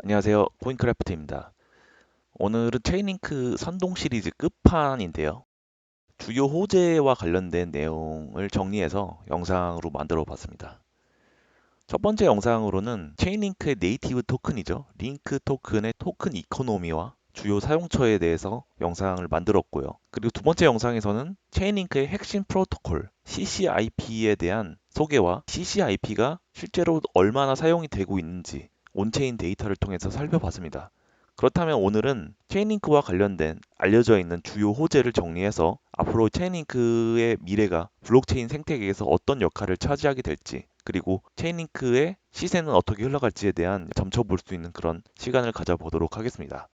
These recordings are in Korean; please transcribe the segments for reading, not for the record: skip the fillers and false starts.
안녕하세요. 코인크래프트입니다. 오늘은 체인링크 선동 시리즈 끝판인데요. 주요 호재와 관련된 내용을 정리해서 영상으로 만들어 봤습니다. 첫 번째 영상으로는 체인링크의 네이티브 토큰이죠. 링크 토큰의 토큰 이코노미와 주요 사용처에 대해서 영상을 만들었고요. 그리고 두 번째 영상에서는 체인링크의 핵심 프로토콜 CCIP에 대한 소개와 CCIP가 실제로 얼마나 사용이 되고 있는지 온체인 데이터를 통해서 살펴봤습니다. 그렇다면 오늘은 체인링크와 관련된 알려져 있는 주요 호재를 정리해서 앞으로 체인링크의 미래가 블록체인 생태계에서 어떤 역할을 차지하게 될지, 그리고 체인링크의 시세는 어떻게 흘러갈지에 대한 점쳐볼 수 있는 그런 시간을 가져보도록 하겠습니다.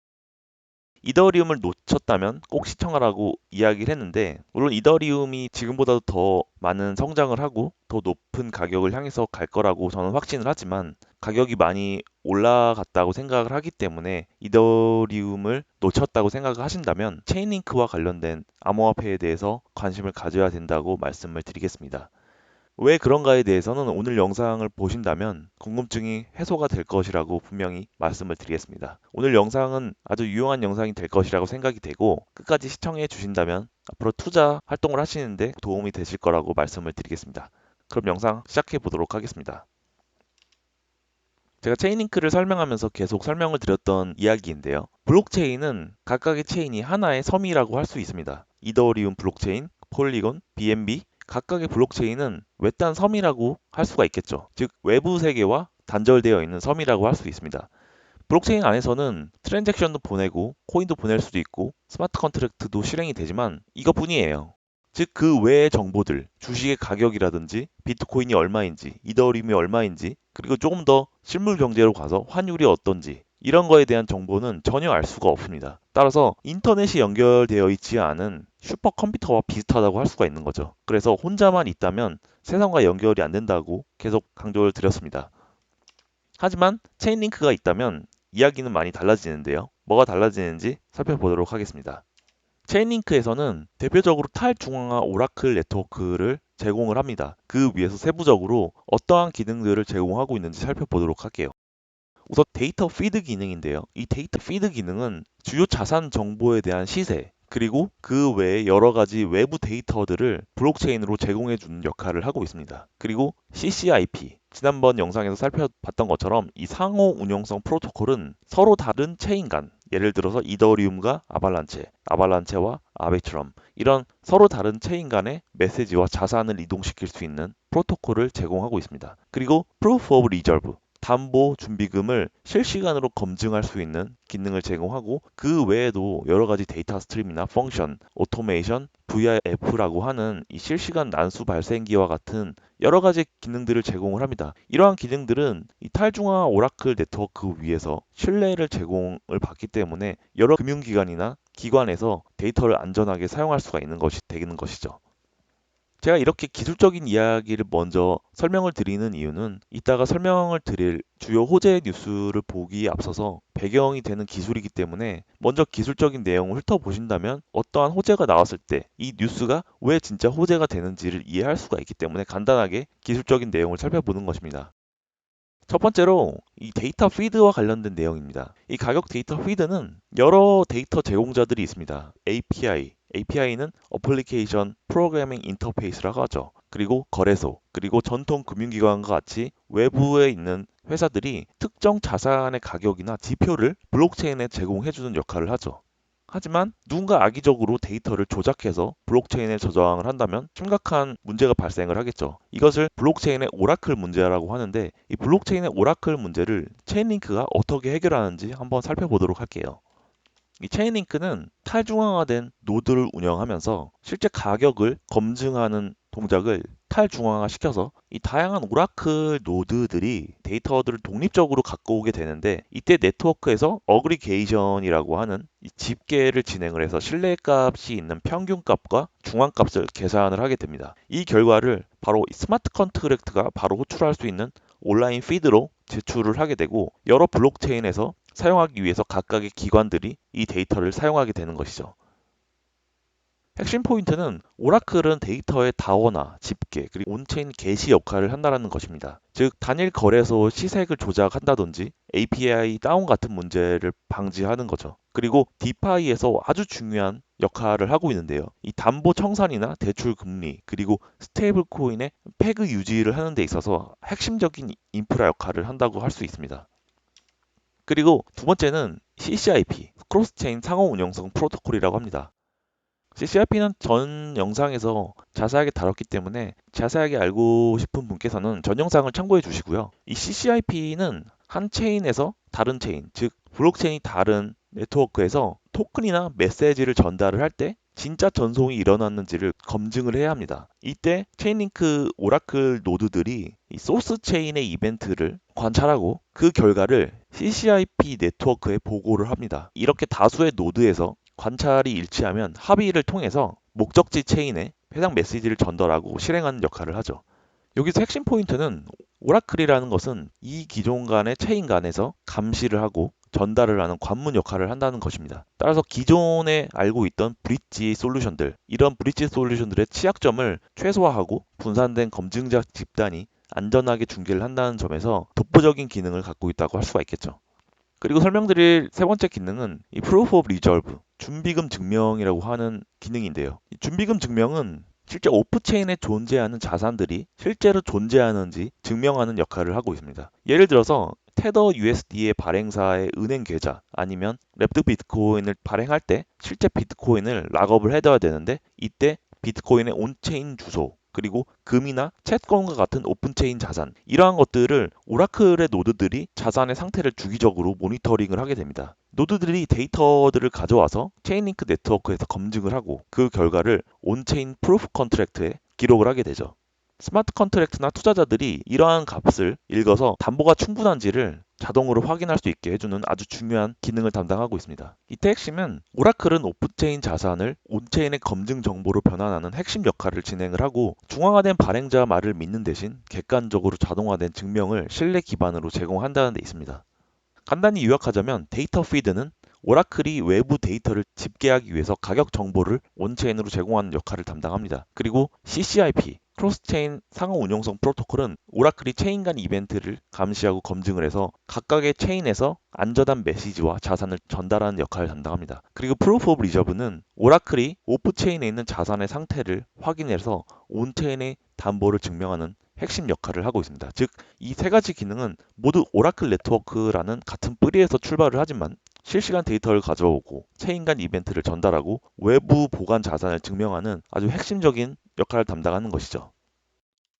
이더리움을 놓쳤다면 꼭 시청하라고 이야기를 했는데, 물론 이더리움이 지금보다도 더 많은 성장을 하고 더 높은 가격을 향해서 갈 거라고 저는 확신을 하지만, 가격이 많이 올라갔다고 생각을 하기 때문에 이더리움을 놓쳤다고 생각을 하신다면 체인링크와 관련된 암호화폐에 대해서 관심을 가져야 된다고 말씀을 드리겠습니다. 왜 그런가에 대해서는 오늘 영상을 보신다면 궁금증이 해소가 될 것이라고 분명히 말씀을 드리겠습니다. 오늘 영상은 아주 유용한 영상이 될 것이라고 생각이 되고, 끝까지 시청해 주신다면 앞으로 투자 활동을 하시는데 도움이 되실 거라고 말씀을 드리겠습니다. 그럼 영상 시작해 보도록 하겠습니다. 제가 체인링크를 설명하면서 계속 설명을 드렸던 이야기인데요. 블록체인은 각각의 체인이 하나의 섬이라고 할 수 있습니다. 이더리움 블록체인, 폴리곤, BNB, 각각의 블록체인은 외딴 섬이라고 할 수가 있겠죠. 즉 외부 세계와 단절되어 있는 섬이라고 할 수 있습니다. 블록체인 안에서는 트랜잭션도 보내고 코인도 보낼 수도 있고 스마트 컨트랙트도 실행이 되지만 이것뿐이에요. 즉 그 외의 정보들, 주식의 가격이라든지 비트코인이 얼마인지, 이더리움이 얼마인지, 그리고 조금 더 실물 경제로 가서 환율이 어떤지, 이런 거에 대한 정보는 전혀 알 수가 없습니다. 따라서 인터넷이 연결되어 있지 않은 슈퍼컴퓨터와 비슷하다고 할 수가 있는 거죠. 그래서 혼자만 있다면 세상과 연결이 안 된다고 계속 강조를 드렸습니다. 하지만 체인링크가 있다면 이야기는 많이 달라지는데요. 뭐가 달라지는지 살펴보도록 하겠습니다. 체인링크에서는 대표적으로 탈중앙화 오라클 네트워크를 제공을 합니다. 그 위에서 세부적으로 어떠한 기능들을 제공하고 있는지 살펴보도록 할게요. 우선 데이터 피드 기능인데요. 이 데이터 피드 기능은 주요 자산 정보에 대한 시세, 그리고 그 외에 여러 가지 외부 데이터들을 블록체인으로 제공해 주는 역할을 하고 있습니다. 그리고 CCIP, 지난번 영상에서 살펴봤던 것처럼 이 상호 운용성 프로토콜은 서로 다른 체인 간, 예를 들어서 이더리움과 아발란체, 아발란체와 아베트럼, 이런 서로 다른 체인 간의 메시지와 자산을 이동시킬 수 있는 프로토콜을 제공하고 있습니다. 그리고 Proof of Reserve, 담보 준비금을 실시간으로 검증할 수 있는 기능을 제공하고, 그 외에도 여러 가지 데이터 스트림이나 펑션, 오토메이션, VIF라고 하는 이 실시간 난수 발생기와 같은 여러 가지 기능들을 제공을 합니다. 이러한 기능들은 이 탈중앙 오라클 네트워크 위에서 신뢰를 제공을 받기 때문에 여러 금융기관이나 기관에서 데이터를 안전하게 사용할 수가 있는 것이 되는 것이죠. 제가 이렇게 기술적인 이야기를 먼저 설명을 드리는 이유는 이따가 설명을 드릴 주요 호재 뉴스를 보기에 앞서서 배경이 되는 기술이기 때문에, 먼저 기술적인 내용을 훑어보신다면 어떠한 호재가 나왔을 때 이 뉴스가 왜 진짜 호재가 되는지를 이해할 수가 있기 때문에 간단하게 기술적인 내용을 살펴보는 것입니다. 첫 번째로 이 데이터 피드와 관련된 내용입니다. 이 가격 데이터 피드는 여러 데이터 제공자들이 있습니다. API는 어플리케이션 프로그래밍 인터페이스라고 하죠. 그리고 거래소, 그리고 전통 금융기관과 같이 외부에 있는 회사들이 특정 자산의 가격이나 지표를 블록체인에 제공해주는 역할을 하죠. 하지만 누군가 악의적으로 데이터를 조작해서 블록체인에 저장을 한다면 심각한 문제가 발생을 하겠죠. 이것을 블록체인의 오라클 문제라고 하는데, 이 블록체인의 오라클 문제를 체인링크가 어떻게 해결하는지 한번 살펴보도록 할게요. 이 체인링크는 탈중앙화된 노드를 운영하면서 실제 가격을 검증하는 동작을 탈중앙화 시켜서 이 다양한 오라클 노드들이 데이터들을 독립적으로 갖고 오게 되는데, 이때 네트워크에서 어그리게이션이라고 하는 이 집계를 진행을 해서 신뢰값이 있는 평균값과 중앙값을 계산을 하게 됩니다. 이 결과를 바로 스마트 컨트랙트가 바로 호출할 수 있는 온라인 피드로 제출을 하게 되고, 여러 블록체인에서 사용하기 위해서 각각의 기관들이 이 데이터를 사용하게 되는 것이죠. 핵심 포인트는 오라클은 데이터의 다원화, 집계, 그리고 온체인 게시 역할을 한다는 것입니다. 즉, 단일 거래소 시색을 조작한다든지 API 다운 같은 문제를 방지하는 거죠. 그리고 디파이에서 아주 중요한 역할을 하고 있는데요. 이 담보 청산이나 대출 금리, 그리고 스테이블 코인의 패그 유지를 하는 데 있어서 핵심적인 인프라 역할을 한다고 할 수 있습니다. 그리고 두 번째는 CCIP, 크로스체인 상호 운영성 프로토콜이라고 합니다. CCIP는 전 영상에서 자세하게 다뤘기 때문에 자세하게 알고 싶은 분께서는 전 영상을 참고해 주시고요. 이 CCIP는 한 체인에서 다른 체인, 즉 블록체인이 다른 네트워크에서 토큰이나 메시지를 전달을 할 때 진짜 전송이 일어났는지를 검증을 해야 합니다. 이때 체인링크 오라클 노드들이 이 소스 체인의 이벤트를 관찰하고 그 결과를 CCIP 네트워크에 보고를 합니다. 이렇게 다수의 노드에서 관찰이 일치하면 합의를 통해서 목적지 체인에 해당 메시지를 전달하고 실행하는 역할을 하죠. 여기서 핵심 포인트는 오라클이라는 것은 이 기존 간의 체인 간에서 감시를 하고 전달을 하는 관문 역할을 한다는 것입니다. 따라서 기존에 알고 있던 브릿지 솔루션들, 이런 브릿지 솔루션들의 취약점을 최소화하고 분산된 검증자 집단이 안전하게 중계를 한다는 점에서 독보적인 기능을 갖고 있다고 할 수가 있겠죠. 그리고 설명드릴 세 번째 기능은 이 Proof of Reserve, 준비금 증명이라고 하는 기능인데요. 이 준비금 증명은 실제 오프체인에 존재하는 자산들이 실제로 존재하는지 증명하는 역할을 하고 있습니다. 예를 들어서 테더 USD의 발행사의 은행 계좌 아니면 랩드 비트코인을 발행할 때 실제 비트코인을 락업을 해둬야 되는데 이때 비트코인의 온체인 주소 그리고 금이나 채권과 같은 오픈체인 자산 이러한 것들을 오라클의 노드들이 자산의 상태를 주기적으로 모니터링을 하게 됩니다. 노드들이 데이터들을 가져와서 체인링크 네트워크에서 검증을 하고 그 결과를 온체인 프루프 컨트랙트에 기록을 하게 되죠. 스마트 컨트랙트나 투자자들이 이러한 값을 읽어서 담보가 충분한지를 자동으로 확인할 수 있게 해주는 아주 중요한 기능을 담당하고 있습니다. 이때 핵심은 오라클은 오프체인 자산을 온체인의 검증 정보로 변환하는 핵심 역할을 진행을 하고 중앙화된 발행자 말을 믿는 대신 객관적으로 자동화된 증명을 신뢰 기반으로 제공한다는 데 있습니다. 간단히 요약하자면 데이터 피드는 오라클이 외부 데이터를 집계하기 위해서 가격 정보를 온체인으로 제공하는 역할을 담당합니다. 그리고 CCIP, 크로스체인 상호 운용성 프로토콜은 오라클이 체인 간 이벤트를 감시하고 검증을 해서 각각의 체인에서 안전한 메시지와 자산을 전달하는 역할을 담당합니다. 그리고 프루프 오브 리저브는 오라클이 오프체인에 있는 자산의 상태를 확인해서 온체인의 담보를 증명하는 핵심 역할을 하고 있습니다. 즉, 이 세 가지 기능은 모두 오라클 네트워크라는 같은 뿌리에서 출발을 하지만 실시간 데이터를 가져오고 체인 간 이벤트를 전달하고 외부 보관 자산을 증명하는 아주 핵심적인 역할을 담당하는 것이죠.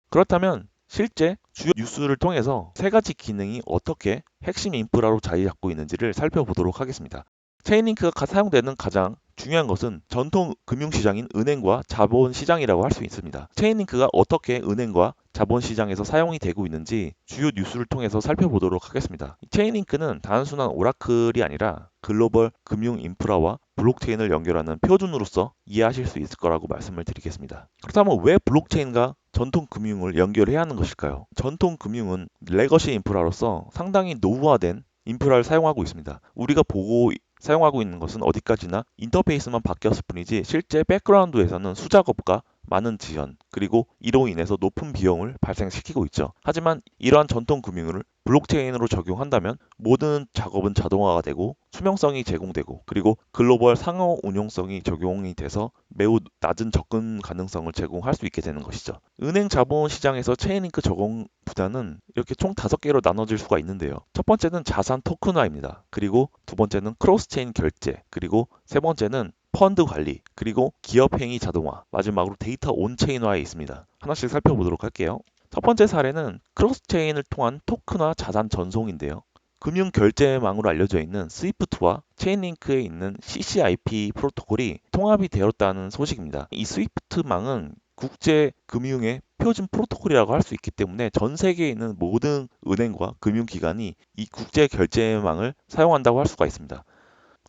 그렇다면 실제 주요 뉴스를 통해서 세 가지 기능이 어떻게 핵심 인프라로 자리 잡고 있는지를 살펴보도록 하겠습니다. 체인링크가 사용되는 가장 중요한 것은 전통 금융시장인 은행과 자본시장이라고 할 수 있습니다. 체인링크가 어떻게 은행과 자본시장에서 사용이 되고 있는지 주요 뉴스를 통해서 살펴보도록 하겠습니다. 체인링크는 단순한 오라클이 아니라 글로벌 금융 인프라와 블록체인을 연결하는 표준으로서 이해하실 수 있을 거라고 말씀을 드리겠습니다. 그렇다면 왜 블록체인과 전통 금융을 연결해야 하는 것일까요? 전통 금융은 레거시 인프라로서 상당히 노후화된 인프라를 사용하고 있습니다. 우리가 보고 사용하고 있는 것은 어디까지나 인터페이스만 바뀌었을 뿐이지 실제 백그라운드에서는 수작업과 많은 지연, 그리고 이로 인해서 높은 비용을 발생시키고 있죠. 하지만 이러한 전통 금융을 블록체인으로 적용한다면 모든 작업은 자동화가 되고 투명성이 제공되고 그리고 글로벌 상호 운용성이 적용이 돼서 매우 낮은 접근 가능성을 제공할 수 있게 되는 것이죠. 은행 자본 시장에서 체인링크 적용보다는 이렇게 총 5개로 나눠질 수가 있는데요. 첫 번째는 자산 토큰화입니다. 그리고 두 번째는 크로스체인 결제, 그리고 세 번째는 펀드 관리, 그리고 기업 행위 자동화, 마지막으로 데이터 온체인화에 있습니다. 하나씩 살펴보도록 할게요. 첫 번째 사례는 크로스체인을 통한 토큰화 자산 전송인데요. 금융 결제망으로 알려져 있는 스위프트와 체인링크에 있는 CCIP 프로토콜이 통합이 되었다는 소식입니다. 이 스위프트망은 국제 금융의 표준 프로토콜이라고 할 수 있기 때문에 전 세계에 있는 모든 은행과 금융기관이 이 국제 결제망을 사용한다고 할 수가 있습니다.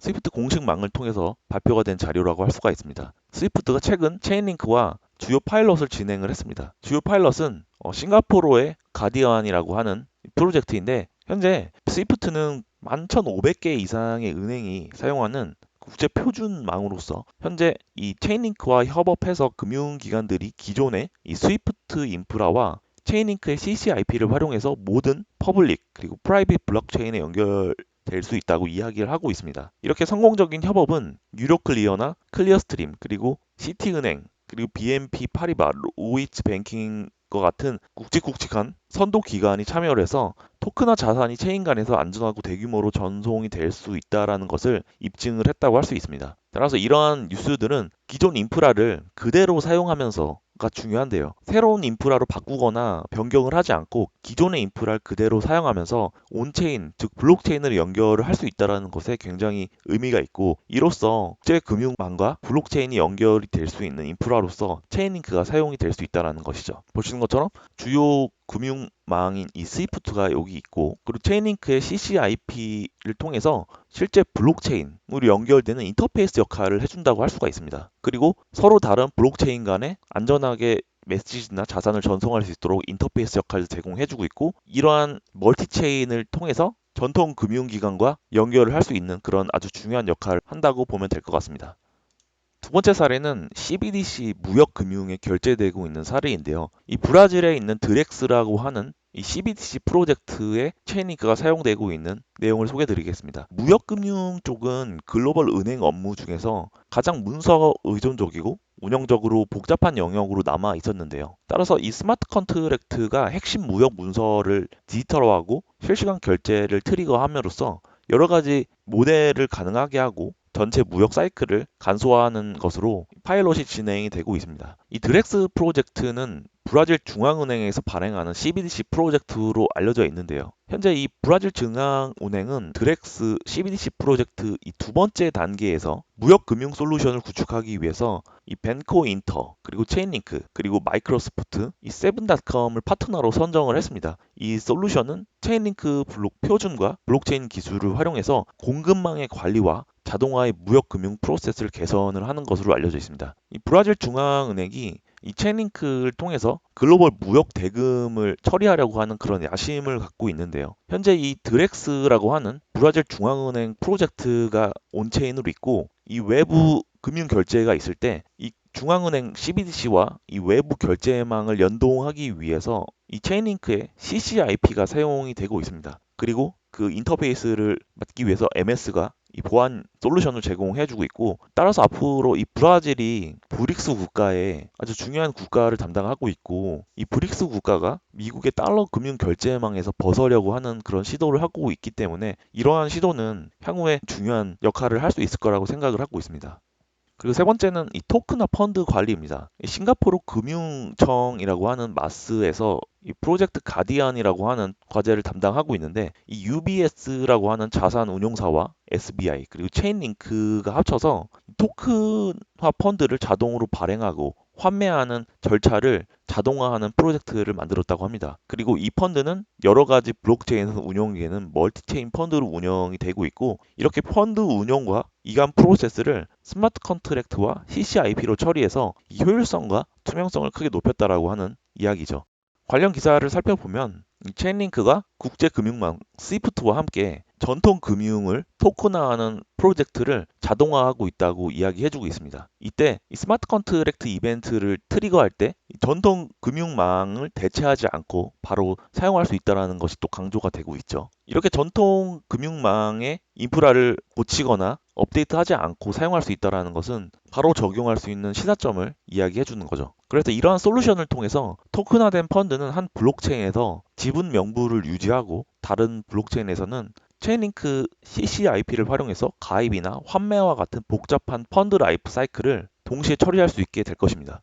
스위프트 공식망을 통해서 발표가 된 자료라고 할 수가 있습니다. 스위프트가 최근 체인링크와 주요 파일럿을 진행을 했습니다. 주요 파일럿은 싱가포르의 가디언이라고 하는 프로젝트인데 현재 스위프트는 11,500개 이상의 은행이 사용하는 국제 표준망으로서 현재 이 체인링크와 협업해서 금융기관들이 기존의 이 스위프트 인프라와 체인링크의 CCIP를 활용해서 모든 퍼블릭 그리고 프라이빗 블록체인에 연결될 수 있다고 이야기를 하고 있습니다. 이렇게 성공적인 협업은 유로클리어나 클리어스트림 그리고 시티은행 그리고 BNP 파리바, 로이츠 뱅킹과 같은 굵직굵직한 선도 기관이 참여를 해서 토크나 자산이 체인 간에서 안전하고 대규모로 전송이 될 수 있다는 것을 입증을 했다고 할 수 있습니다. 따라서 이러한 뉴스들은 기존 인프라를 그대로 사용하면서가 중요한데요. 새로운 인프라로 바꾸거나 변경을 하지 않고 기존의 인프라를 그대로 사용하면서 온체인, 즉 블록체인을 연결을 할 수 있다는 것에 굉장히 의미가 있고 이로써 국제 금융망과 블록체인이 연결이 될 수 있는 인프라로서 체인링크가 사용이 될 수 있다는 것이죠. 보시는 것처럼 주요 금융망인 이 스위프트가 여기 있고 그리고 체인링크의 CCIP를 통해서 실제 블록체인으로 연결되는 인터페이스 역할을 해준다고 할 수가 있습니다. 그리고 서로 다른 블록체인 간에 안전하게 메시지나 자산을 전송할 수 있도록 인터페이스 역할을 제공해주고 있고 이러한 멀티체인을 통해서 전통 금융기관과 연결을 할 수 있는 그런 아주 중요한 역할을 한다고 보면 될 것 같습니다. 두 번째 사례는 CBDC 무역금융에 결제되고 있는 사례인데요. 이 브라질에 있는 드렉스라고 하는 이 CBDC 프로젝트의 체인링크가 사용되고 있는 내용을 소개드리겠습니다. 무역금융 쪽은 글로벌 은행 업무 중에서 가장 문서 의존적이고 운영적으로 복잡한 영역으로 남아 있었는데요. 따라서 이 스마트 컨트랙트가 핵심 무역 문서를 디지털화하고 실시간 결제를 트리거함으로써 여러 가지 모델을 가능하게 하고 전체 무역 사이클을 간소화하는 것으로 파일럿이 진행이 되고 있습니다. 이 드렉스 프로젝트는 브라질 중앙은행에서 발행하는 CBDC 프로젝트로 알려져 있는데요. 현재 이 브라질 중앙은행은 드렉스 CBDC 프로젝트 이 두 번째 단계에서 무역 금융 솔루션을 구축하기 위해서 이 벤코 인터 그리고 체인링크 그리고 마이크로소프트 이 세븐닷컴을 파트너로 선정을 했습니다. 이 솔루션은 체인링크 블록 표준과 블록체인 기술을 활용해서 공급망의 관리와 자동화의 무역 금융 프로세스를 개선을 하는 것으로 알려져 있습니다. 이 브라질 중앙은행이 이 체인링크를 통해서 글로벌 무역 대금을 처리하려고 하는 그런 야심을 갖고 있는데요. 현재 이 드렉스라고 하는 브라질 중앙은행 프로젝트가 온체인으로 있고 이 외부 금융 결제가 있을 때 이 중앙은행 CBDC와 이 외부 결제망을 연동하기 위해서 이 체인링크의 CCIP가 사용이 되고 있습니다. 그리고 그 인터페이스를 맡기 위해서 MS가 이 보안 솔루션을 제공해주고 있고 따라서 앞으로 이 브라질이 브릭스 국가의 아주 중요한 국가를 담당하고 있고 이 브릭스 국가가 미국의 달러 금융 결제망에서 벗으려고 하는 그런 시도를 하고 있기 때문에 이러한 시도는 향후에 중요한 역할을 할 수 있을 거라고 생각을 하고 있습니다. 그리고 세 번째는 이 토크나 펀드 관리입니다. 이 싱가포르 금융청이라고 하는 마스에서 이 프로젝트 가디언이라고 하는 과제를 담당하고 있는데 이 UBS라고 하는 자산 운용사와 SBI 그리고 체인링크가 합쳐서 토큰화 펀드를 자동으로 발행하고 환매하는 절차를 자동화하는 프로젝트를 만들었다고 합니다. 그리고 이 펀드는 여러 가지 블록체인에서 운영되는 멀티체인 펀드로 운영이 되고 있고 이렇게 펀드 운영과 이관 프로세스를 스마트 컨트랙트와 CCIP로 처리해서 이 효율성과 투명성을 크게 높였다라고 하는 이야기죠. 관련 기사를 살펴보면 이 체인링크가 국제금융망 스위프트와 함께 전통 금융을 토큰화하는 프로젝트를 자동화하고 있다고 이야기해주고 있습니다. 이때 이 스마트 컨트랙트 이벤트를 트리거할 때 전통 금융망을 대체하지 않고 바로 사용할 수 있다는 것이 또 강조가 되고 있죠. 이렇게 전통 금융망의 인프라를 고치거나 업데이트하지 않고 사용할 수 있다는 것은 바로 적용할 수 있는 시사점을 이야기해 주는 거죠. 그래서 이러한 솔루션을 통해서 토큰화된 펀드는 한 블록체인에서 지분 명부를 유지하고 다른 블록체인에서는 체인링크 CCIP를 활용해서 가입이나 환매와 같은 복잡한 펀드 라이프 사이클을 동시에 처리할 수 있게 될 것입니다.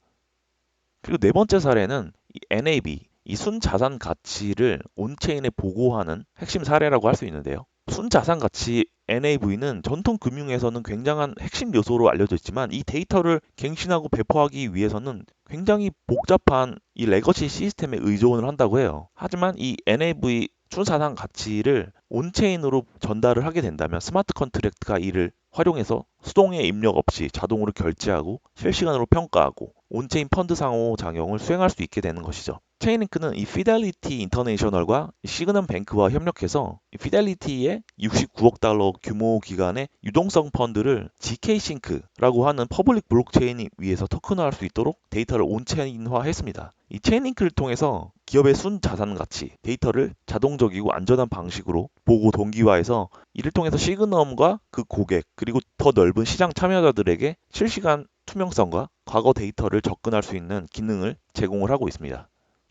그리고 네 번째 사례는 이 NAB, 이 순자산 가치를 온체인에 보고하는 핵심 사례라고 할 수 있는데요. 순자산 가치 NAV는 전통 금융에서는 굉장한 핵심 요소로 알려져 있지만 이 데이터를 갱신하고 배포하기 위해서는 굉장히 복잡한 이 레거시 시스템에 의존을 한다고 해요. 하지만 이 NAV 순자산 가치를 온체인으로 전달을 하게 된다면 스마트 컨트랙트가 이를 활용해서 수동의 입력 없이 자동으로 결제하고 실시간으로 평가하고 온체인 펀드 상호작용을 수행할 수 있게 되는 것이죠. 체인링크는 이 피델리티 인터내셔널과 시그넘 뱅크와 협력해서 피델리티의 69억 달러 규모 기간의 유동성 펀드를 GK싱크라고 하는 퍼블릭 블록체인 위에서 토큰화할 수 있도록 데이터를 온체인화했습니다. 이 체인링크를 통해서 기업의 순 자산 가치, 데이터를 자동적이고 안전한 방식으로 보고 동기화해서 이를 통해서 시그넘과 그 고객 그리고 더 넓은 시장 참여자들에게 실시간 투명성과 과거 데이터를 접근할 수 있는 기능을 제공을 하고 있습니다.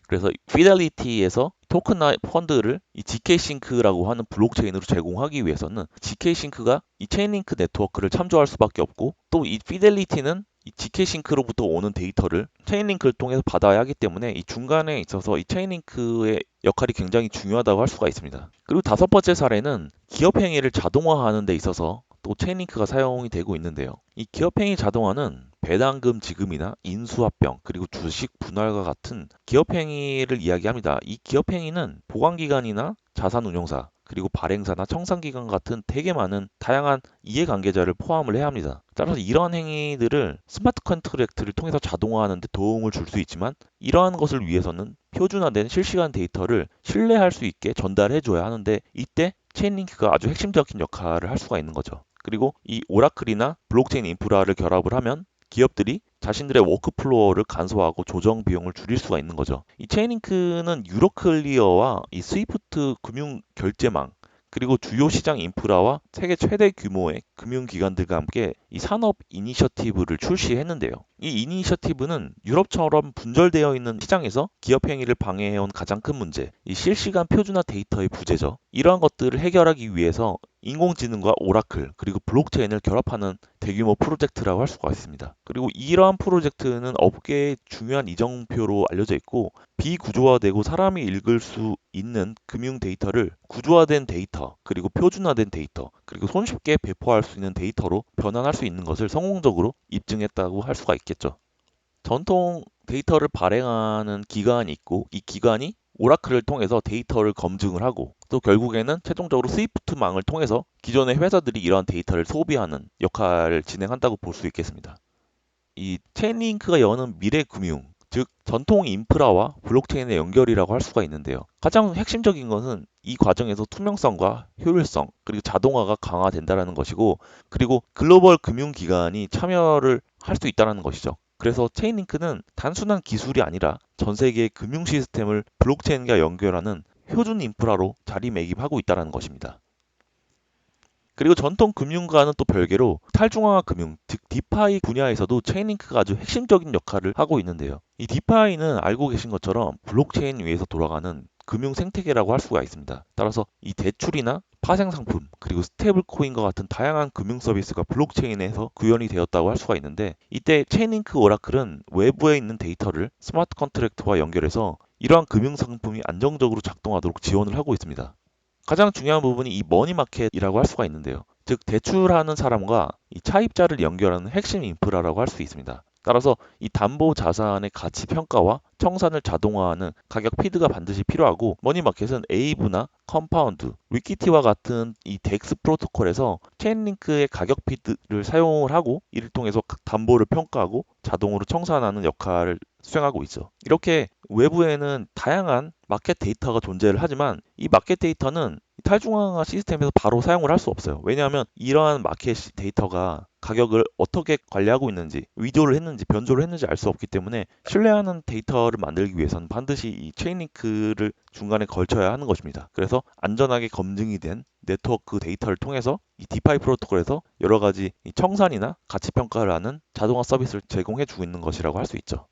그래서 피델리티에서 토큰화 펀드를 이 GK싱크라고 하는 블록체인으로 제공하기 위해서는 GK싱크가 이 체인링크 네트워크를 참조할 수밖에 없고 또 이 피델리티는 이 GK싱크로부터 오는 데이터를 체인링크를 통해서 받아야 하기 때문에 이 중간에 있어서 이 체인링크의 역할이 굉장히 중요하다고 할 수가 있습니다. 그리고 다섯 번째 사례는 기업 행위를 자동화하는 데 있어서 또 체인링크가 사용이 되고 있는데요. 이 기업 행위 자동화는 배당금 지급이나 인수합병 그리고 주식 분할과 같은 기업 행위를 이야기합니다. 이 기업 행위는 보관기관이나 자산운용사 그리고 발행사나 청산기관 같은 되게 많은 다양한 이해관계자를 포함을 해야 합니다. 따라서 이러한 행위들을 스마트 컨트랙트를 통해서 자동화하는 데 도움을 줄 수 있지만 이러한 것을 위해서는 표준화된 실시간 데이터를 신뢰할 수 있게 전달해 줘야 하는데 이때 체인링크가 아주 핵심적인 역할을 할 수가 있는 거죠. 그리고 이 오라클이나 블록체인 인프라를 결합을 하면 기업들이 자신들의 워크플로어를 간소화하고 조정 비용을 줄일 수가 있는 거죠. 이 체인링크는 유로클리어와 이 스위프트 금융 결제망 그리고 주요 시장 인프라와 세계 최대 규모의 금융기관들과 함께 이 산업 이니셔티브를 출시했는데요. 이 이니셔티브는 유럽처럼 분절되어 있는 시장에서 기업 행위를 방해해온 가장 큰 문제, 이 실시간 표준화 데이터의 부재죠. 이러한 것들을 해결하기 위해서 인공지능과 오라클 그리고 블록체인을 결합하는 대규모 프로젝트라고 할 수가 있습니다. 그리고 이러한 프로젝트는 업계의 중요한 이정표로 알려져 있고 비구조화되고 사람이 읽을 수 있는 금융 데이터를 구조화된 데이터 그리고 표준화된 데이터 그리고 손쉽게 배포할 수 있는 데이터로 변환할 수 있는 것을 성공적으로 입증했다고 할 수가 있겠죠. 전통 데이터를 발행하는 기관이 있고 이 기관이 오라클을 통해서 데이터를 검증을 하고 또 결국에는 최종적으로 스위프트망을 통해서 기존의 회사들이 이러한 데이터를 소비하는 역할을 진행한다고 볼 수 있겠습니다. 이 체인링크가 여는 미래 금융, 즉 전통 인프라와 블록체인의 연결이라고 할 수가 있는데요. 가장 핵심적인 것은 이 과정에서 투명성과 효율성, 그리고 자동화가 강화된다는 것이고 그리고 글로벌 금융기관이 참여를 할 수 있다는 것이죠. 그래서 체인링크는 단순한 기술이 아니라 전 세계의 금융 시스템을 블록체인과 연결하는 표준 인프라로 자리매김하고 있다는 것입니다. 그리고 전통 금융과는 또 별개로 탈중앙화 금융, 즉 디파이 분야에서도 체인링크가 아주 핵심적인 역할을 하고 있는데요. 이 디파이는 알고 계신 것처럼 블록체인 위에서 돌아가는 금융 생태계라고 할 수가 있습니다. 따라서 이 대출이나 파생 상품, 그리고 스테이블 코인과 같은 다양한 금융 서비스가 블록체인에서 구현이 되었다고 할 수가 있는데 이때 체인링크 오라클은 외부에 있는 데이터를 스마트 컨트랙트와 연결해서 이러한 금융 상품이 안정적으로 작동하도록 지원을 하고 있습니다. 가장 중요한 부분이 이 머니마켓이라고 할 수가 있는데요. 즉 대출하는 사람과 이 차입자를 연결하는 핵심 인프라라고 할 수 있습니다. 따라서 이 담보 자산의 가치 평가와 청산을 자동화하는 가격 피드가 반드시 필요하고 머니마켓은 에이브나 컴파운드, 리퀴티와 같은 이 덱스 프로토콜에서 체인링크의 가격 피드를 사용을 하고 이를 통해서 담보를 평가하고 자동으로 청산하는 역할을 수행하고 있죠. 이렇게 외부에는 다양한 마켓 데이터가 존재를 하지만 이 마켓 데이터는 탈중앙화 시스템에서 바로 사용을 할 수 없어요. 왜냐하면 이러한 마켓 데이터가 가격을 어떻게 관리하고 있는지, 위조를 했는지, 변조를 했는지 알 수 없기 때문에 신뢰하는 데이터를 만들기 위해서는 반드시 이 체인링크를 중간에 걸쳐야 하는 것입니다. 그래서 안전하게 검증이 된 네트워크 데이터를 통해서 이 디파이 프로토콜에서 여러 가지 청산이나 가치 평가를 하는 자동화 서비스를 제공해 주고 있는 것이라고 할 수 있죠.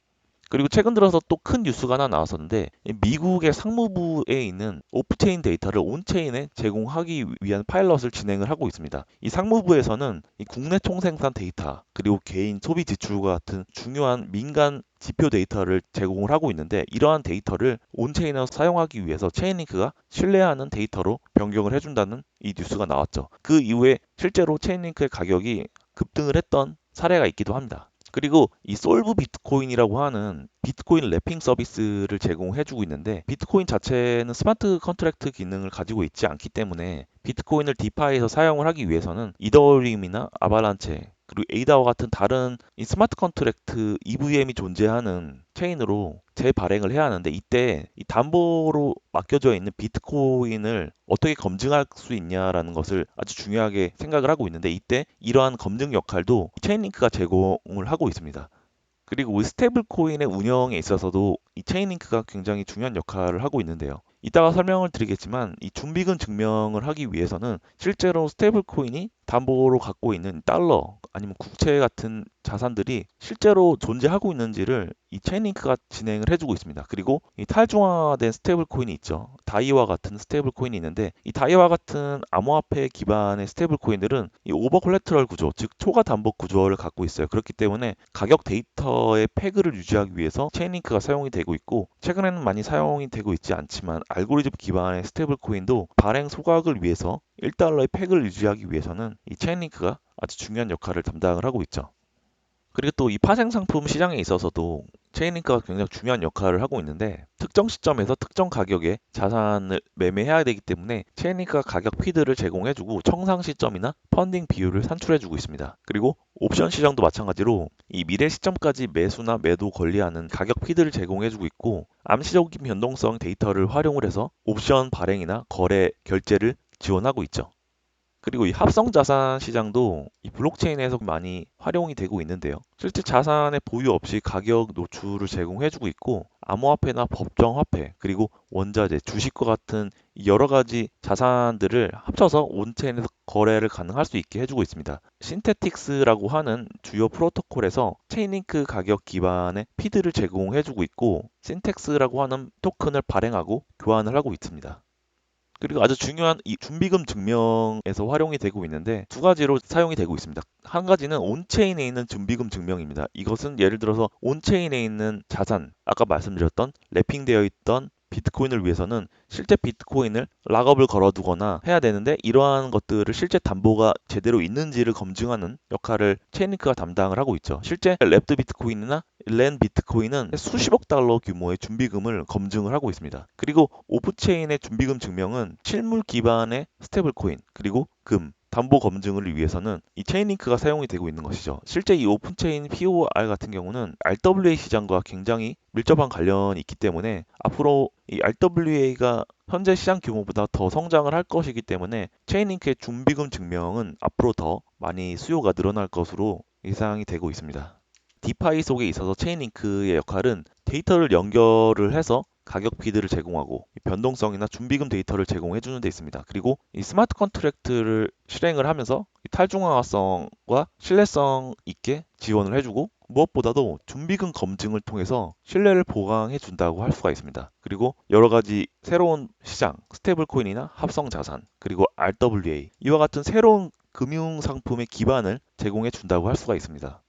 그리고 최근 들어서 또 큰 뉴스가 하나 나왔었는데 미국의 상무부에 있는 오프체인 데이터를 온체인에 제공하기 위한 파일럿을 진행을 하고 있습니다. 이 상무부에서는 이 국내 총생산 데이터 그리고 개인 소비 지출과 같은 중요한 민간 지표 데이터를 제공을 하고 있는데 이러한 데이터를 온체인에서 사용하기 위해서 체인링크가 신뢰하는 데이터로 변경을 해준다는 이 뉴스가 나왔죠. 그 이후에 실제로 체인링크의 가격이 급등을 했던 사례가 있기도 합니다. 그리고 이 솔브 비트코인이라고 하는 비트코인 랩핑 서비스를 제공해주고 있는데 비트코인 자체는 스마트 컨트랙트 기능을 가지고 있지 않기 때문에 비트코인을 디파이에서 사용을 하기 위해서는 이더리움이나 아발란체 그리고 에이다와 같은 다른 이 스마트 컨트랙트 EVM이 존재하는 체인으로 재발행을 해야 하는데, 이때 이 담보로 맡겨져 있는 비트코인을 어떻게 검증할 수 있냐라는 것을 아주 중요하게 생각을 하고 있는데, 이때 이러한 검증 역할도 체인링크가 제공을 하고 있습니다. 그리고 이 스테이블 코인의 운영에 있어서도 이 체인링크가 굉장히 중요한 역할을 하고 있는데요. 이따가 설명을 드리겠지만, 이 준비금 증명을 하기 위해서는 실제로 스테이블 코인이 담보로 갖고 있는 달러 아니면 국채 같은 자산들이 실제로 존재하고 있는지를 이 체인링크가 진행을 해주고 있습니다. 그리고 이 탈중앙화된 스테이블 코인이 있죠. 다이와 같은 스테이블 코인이 있는데, 이 다이와 같은 암호화폐 기반의 스테이블 코인들은 이 오버 콜레트럴 구조, 즉 초과 담보 구조를 갖고 있어요. 그렇기 때문에 가격 데이터의 패그를 유지하기 위해서 체인링크가 사용이 되고 있고, 최근에는 많이 사용이 되고 있지 않지만 알고리즘 기반의 스테이블 코인도 발행 소각을 위해서 1달러의 팩을 유지하기 위해서는 이 체인링크가 아주 중요한 역할을 담당을 하고 있죠. 그리고 또 이 파생 상품 시장에 있어서도 체인링크가 굉장히 중요한 역할을 하고 있는데, 특정 시점에서 특정 가격에 자산을 매매해야 되기 때문에 체인링크가 가격 피드를 제공해주고 청산 시점이나 펀딩 비율을 산출해주고 있습니다. 그리고 옵션 시장도 마찬가지로 이 미래 시점까지 매수나 매도 권리하는 가격 피드를 제공해주고 있고, 암시적인 변동성 데이터를 활용을 해서 옵션 발행이나 거래, 결제를 지원하고 있죠. 그리고 이 합성 자산 시장도 이 블록체인에서 많이 활용이 되고 있는데요. 실제 자산의 보유 없이 가격 노출을 제공해주고 있고, 암호화폐나 법정 화폐, 그리고 원자재, 주식과 같은 여러 가지 자산들을 합쳐서 온체인에서 거래를 가능할 수 있게 해주고 있습니다. 신테틱스라고 하는 주요 프로토콜에서 체인링크 가격 기반의 피드를 제공해주고 있고, 신텍스라고 하는 토큰을 발행하고 교환을 하고 있습니다. 그리고 아주 중요한 이 준비금 증명에서 활용이 되고 있는데, 두 가지로 사용이 되고 있습니다. 한 가지는 온체인에 있는 준비금 증명입니다. 이것은 예를 들어서 온체인에 있는 자산, 아까 말씀드렸던 랩핑되어 있던 비트코인을 위해서는 실제 비트코인을 락업을 걸어두거나 해야 되는데, 이러한 것들을 실제 담보가 제대로 있는지를 검증하는 역할을 체인링크가 담당을 하고 있죠. 실제 랩드 비트코인이나 렌 비트코인은 수십억 달러 규모의 준비금을 검증을 하고 있습니다. 그리고 오프체인의 준비금 증명은 실물 기반의 스테이블 코인, 그리고 금, 담보 검증을 위해서는 이 체인링크가 사용이 되고 있는 것이죠. 실제 이 오픈체인 POR 같은 경우는 RWA 시장과 굉장히 밀접한 관련이 있기 때문에, 앞으로 이 RWA가 현재 시장 규모보다 더 성장을 할 것이기 때문에 체인링크의 준비금 증명은 앞으로 더 많이 수요가 늘어날 것으로 예상이 되고 있습니다. 디파이 속에 있어서 체인링크의 역할은 데이터를 연결을 해서 가격 피드를 제공하고 변동성이나 준비금 데이터를 제공해 주는 데 있습니다. 그리고 이 스마트 컨트랙트를 실행을 하면서 탈중앙화성과 신뢰성 있게 지원을 해주고, 무엇보다도 준비금 검증을 통해서 신뢰를 보강해 준다고 할 수가 있습니다. 그리고 여러 가지 새로운 시장, 스테이블 코인이나 합성 자산, 그리고 RWA, 이와 같은 새로운 금융 상품의 기반을 제공해 준다고 할 수가 있습니다.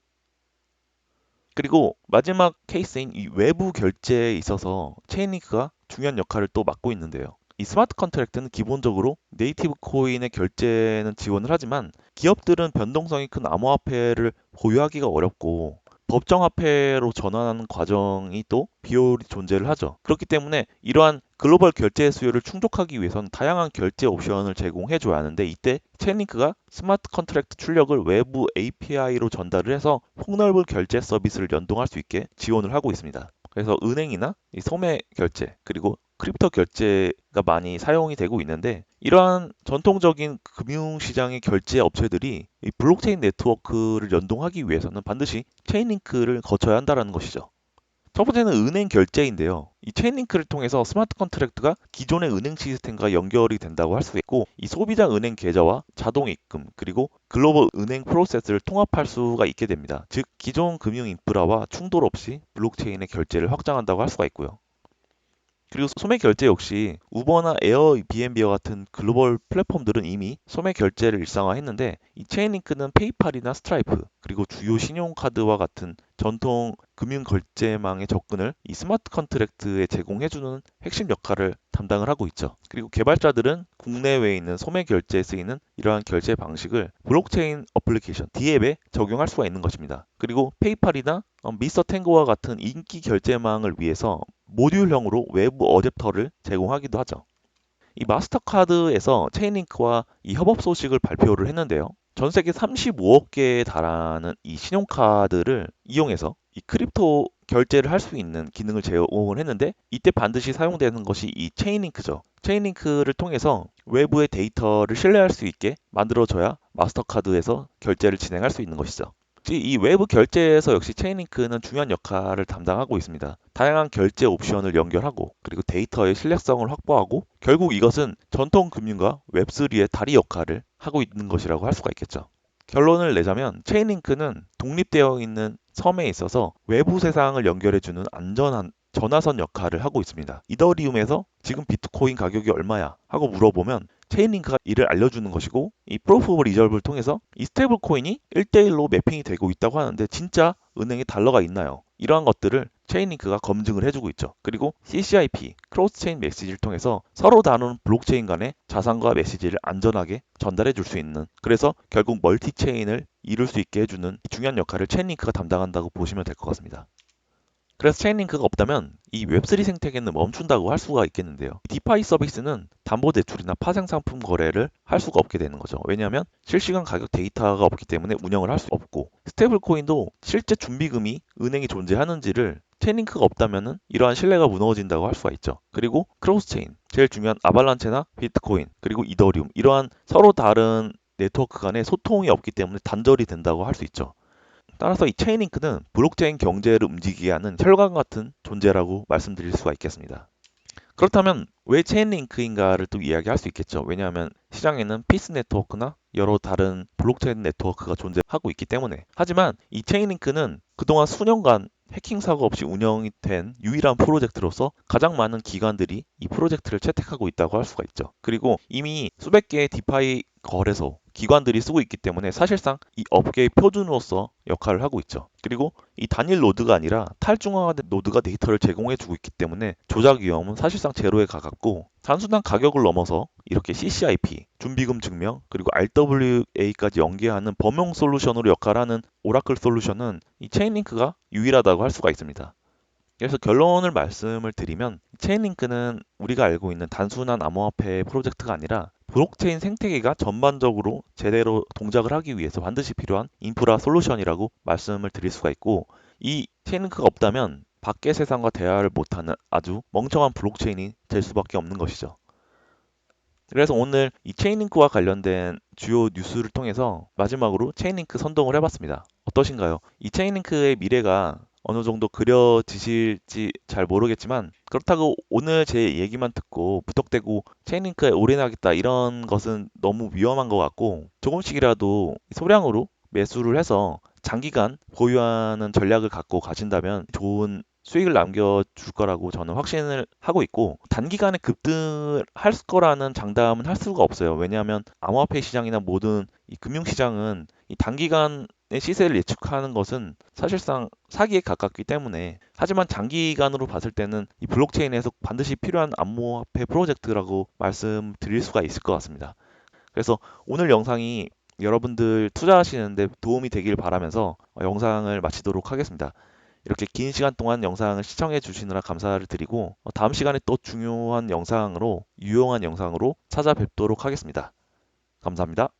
그리고 마지막 케이스인 이 외부 결제에 있어서 체인링크가 중요한 역할을 또 맡고 있는데요. 이 스마트 컨트랙트는 기본적으로 네이티브 코인의 결제는 지원을 하지만, 기업들은 변동성이 큰 암호화폐를 보유하기가 어렵고 법정화폐로 전환하는 과정이 또 비효율이 존재를 하죠. 그렇기 때문에 이러한 글로벌 결제 수요를 충족하기 위해서는 다양한 결제 옵션을 제공해 줘야 하는데, 이때 체인링크가 스마트 컨트랙트 출력을 외부 API로 전달을 해서 폭넓은 결제 서비스를 연동할 수 있게 지원을 하고 있습니다. 그래서 은행이나 이 소매 결제, 그리고 크립토 결제가 많이 사용이 되고 있는데, 이러한 전통적인 금융시장의 결제 업체들이 이 블록체인 네트워크를 연동하기 위해서는 반드시 체인링크를 거쳐야 한다는 것이죠. 첫 번째는 은행 결제인데요. 이 체인링크를 통해서 스마트 컨트랙트가 기존의 은행 시스템과 연결이 된다고 할 수 있고, 이 소비자 은행 계좌와 자동 입금, 그리고 글로벌 은행 프로세스를 통합할 수가 있게 됩니다. 즉, 기존 금융 인프라와 충돌 없이 블록체인의 결제를 확장한다고 할 수가 있고요. 그리고 소매 결제 역시 우버나 에어비앤비와 같은 글로벌 플랫폼들은 이미 소매 결제를 일상화했는데, 이 체인링크는 페이팔이나 스트라이프, 그리고 주요 신용카드와 같은 전통 금융 결제망의 접근을 이 스마트 컨트랙트에 제공해주는 핵심 역할을 담당을 하고 있죠. 그리고 개발자들은 국내외에 있는 소매 결제에 쓰이는 이러한 결제 방식을 블록체인 어플리케이션 D앱에 적용할 수가 있는 것입니다. 그리고 페이팔이나 미스터 탱고와 같은 인기 결제망을 위해서 모듈형으로 외부 어댑터를 제공하기도 하죠. 이 마스터카드에서 체인링크와 이 협업 소식을 발표를 했는데요. 전 세계 35억 개에 달하는 이 신용카드를 이용해서 이 크립토 결제를 할 수 있는 기능을 제공을 했는데 이때 반드시 사용되는 것이 이 체인링크죠. 체인링크를 통해서 외부의 데이터를 신뢰할 수 있게 만들어줘야 마스터카드에서 결제를 진행할 수 있는 것이죠. 이 외부 결제에서 역시 체인링크는 중요한 역할을 담당하고 있습니다. 다양한 결제 옵션을 연결하고 그리고 데이터의 신뢰성을 확보하고 결국 이것은 전통 금융과 웹3의 다리 역할을 하고 있는 것이라고 할 수가 있겠죠. 결론을 내자면 체인링크는 독립되어 있는 섬에 있어서 외부 세상을 연결해주는 안전한 전화선 역할을 하고 있습니다. 이더리움에서 지금 비트코인 가격이 얼마야? 하고 물어보면 체인링크가 이를 알려주는 것이고 이 프로프 오브 리저브를 통해서 이 스테이블 코인이 1대1로 매핑이 되고 있다고 하는데 진짜 은행에 달러가 있나요? 이러한 것들을 체인링크가 검증을 해주고 있죠. 그리고 CCIP, 크로스체인 메시지를 통해서 서로 다루는 블록체인 간의 자산과 메시지를 안전하게 전달해 줄 수 있는 그래서 결국 멀티체인을 이룰 수 있게 해주는 중요한 역할을 체인링크가 담당한다고 보시면 될 것 같습니다. 그래서 체인링크가 없다면 이 웹3 생태계는 멈춘다고 할 수가 있겠는데요. 디파이 서비스는 담보대출이나 파생상품 거래를 할 수가 없게 되는 거죠. 왜냐하면 실시간 가격 데이터가 없기 때문에 운영을 할 수 없고 스테이블 코인도 실제 준비금이 은행에 존재하는지를 체인링크가 없다면 이러한 신뢰가 무너진다고 할 수가 있죠. 그리고 크로스체인, 제일 중요한 아발란체나 비트코인, 그리고 이더리움 이러한 서로 다른 네트워크 간의 소통이 없기 때문에 단절이 된다고 할 수 있죠. 따라서 이 체인링크는 블록체인 경제를 움직이게 하는 혈관 같은 존재라고 말씀드릴 수가 있겠습니다. 그렇다면 왜 체인링크인가를 또 이야기할 수 있겠죠. 왜냐하면 시장에는 피스 네트워크나 여러 다른 블록체인 네트워크가 존재하고 있기 때문에. 하지만 이 체인링크는 그동안 수년간 해킹 사고 없이 운영이 된 유일한 프로젝트로서 가장 많은 기관들이 이 프로젝트를 채택하고 있다고 할 수가 있죠. 그리고 이미 수백 개의 디파이 거래소, 기관들이 쓰고 있기 때문에 사실상 이 업계의 표준으로서 역할을 하고 있죠. 그리고 이 단일 노드가 아니라 탈중앙화된 노드가 데이터를 제공해주고 있기 때문에 조작 위험은 사실상 제로에 가깝고 단순한 가격을 넘어서 이렇게 CCIP, 준비금 증명, 그리고 RWA까지 연계하는 범용 솔루션으로 역할하는 오라클 솔루션은 이 체인링크가 유일하다고 할 수가 있습니다. 그래서 결론을 말씀을 드리면 체인링크는 우리가 알고 있는 단순한 암호화폐 프로젝트가 아니라 블록체인 생태계가 전반적으로 제대로 동작을 하기 위해서 반드시 필요한 인프라 솔루션이라고 말씀을 드릴 수가 있고 이 체인링크가 없다면 밖의 세상과 대화를 못하는 아주 멍청한 블록체인이 될 수밖에 없는 것이죠. 그래서 오늘 이 체인링크와 관련된 주요 뉴스를 통해서 마지막으로 체인링크 선동을 해봤습니다. 어떠신가요? 이 체인링크의 미래가 어느 정도 그려지실지 잘 모르겠지만 그렇다고 오늘 제 얘기만 듣고 무턱대고 체인링크에 올인하겠다 이런 것은 너무 위험한 것 같고 조금씩이라도 소량으로 매수를 해서 장기간 보유하는 전략을 갖고 가신다면 좋은 수익을 남겨줄 거라고 저는 확신을 하고 있고 단기간에 급등할 거라는 장담은 할 수가 없어요. 왜냐하면 암호화폐 시장이나 모든 이 금융시장은 이 단기간의 시세를 예측하는 것은 사실상 사기에 가깝기 때문에 하지만 장기간으로 봤을 때는 이 블록체인에서 반드시 필요한 암호화폐 프로젝트라고 말씀드릴 수가 있을 것 같습니다. 그래서 오늘 영상이 여러분들 투자하시는데 도움이 되길 바라면서 영상을 마치도록 하겠습니다. 이렇게 긴 시간 동안 영상을 시청해 주시느라 감사를 드리고 다음 시간에 또 중요한 영상으로 유용한 영상으로 찾아뵙도록 하겠습니다. 감사합니다.